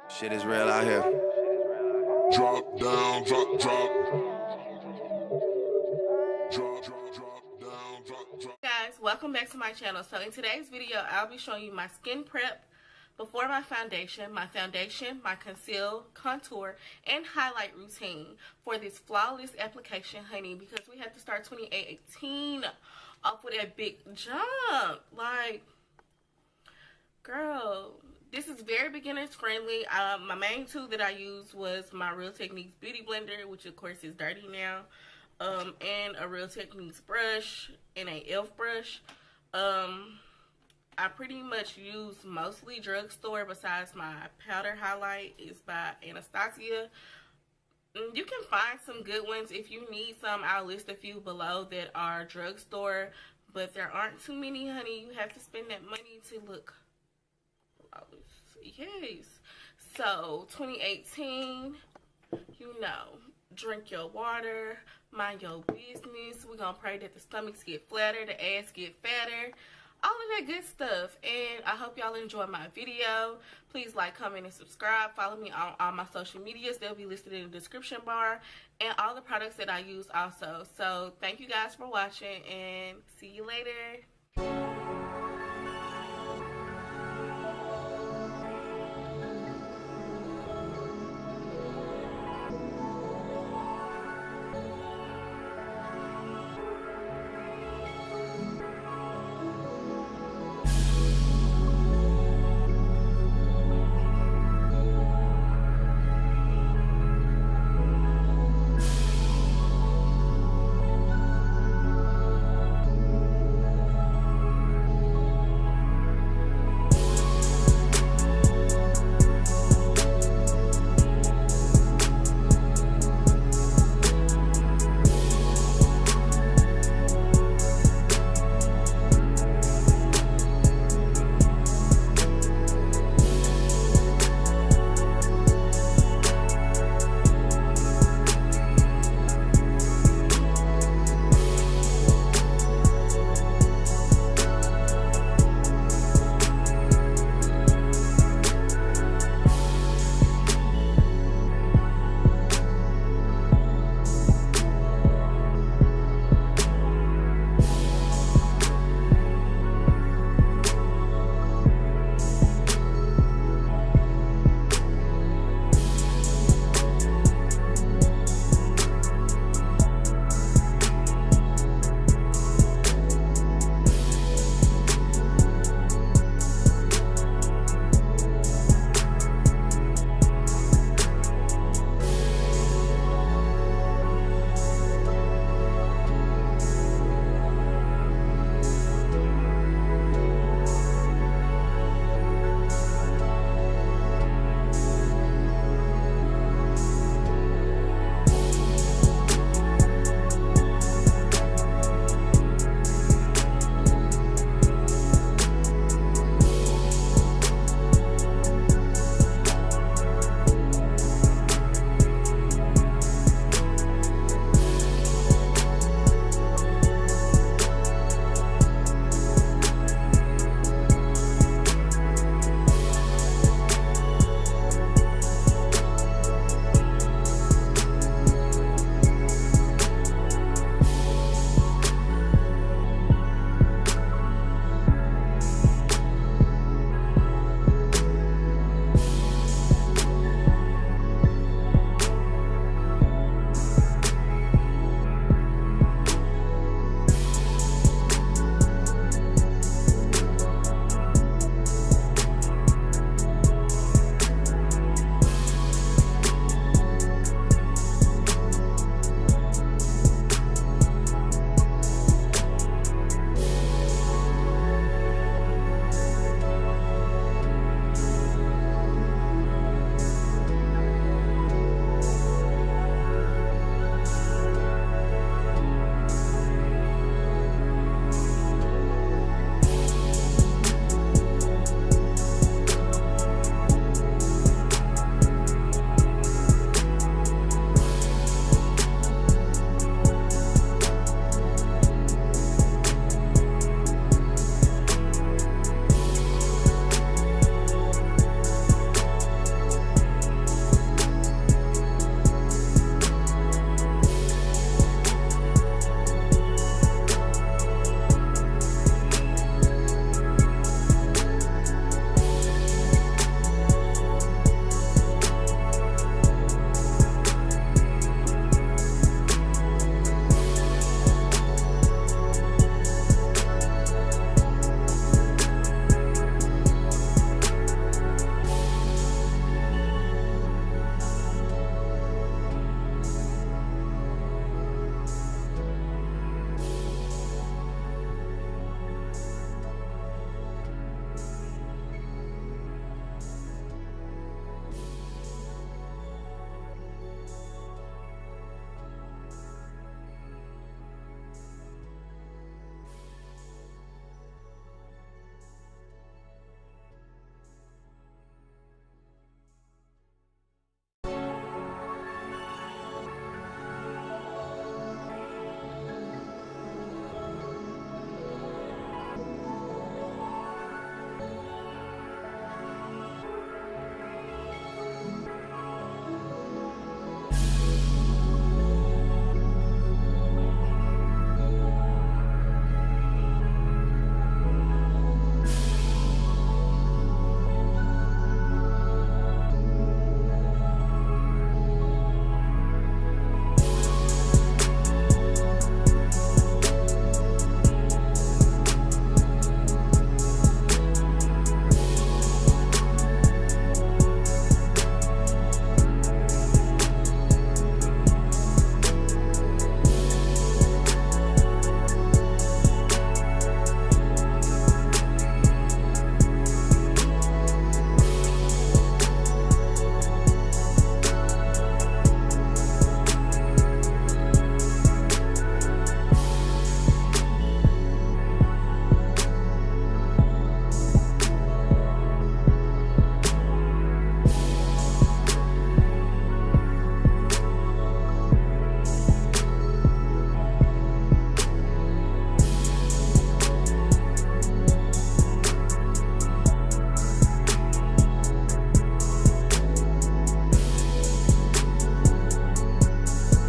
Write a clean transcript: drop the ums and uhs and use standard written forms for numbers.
Shit is real out here. Drop down, drop down. Guys, welcome back to my channel. So in today's video, I'll be showing you my skin prep before my foundation, my conceal, contour, and highlight routine for this flawless application, honey, because we have to start 2018 off with a big jump. Like, girl, this is very beginners friendly. My main tool that I used was my Real Techniques beauty blender, which of course is dirty now, and a Real Techniques brush and a e.l.f. brush. I pretty much use mostly drugstore, besides my powder highlight is by Anastasia. You can find some good ones. If you need some, I'll list a few below that are drugstore, but there aren't too many, honey. You have to spend that money to look flawless. Yes. So 2018, you know, drink your water, mind your business. We're gonna pray that the stomachs get flatter, the ass get fatter, all of that good stuff. And I hope y'all enjoy my video. Please like, comment, and subscribe. Follow me on all my social medias. They'll be listed in the description bar, and all the products that I use also. So thank you guys for watching, and see you later.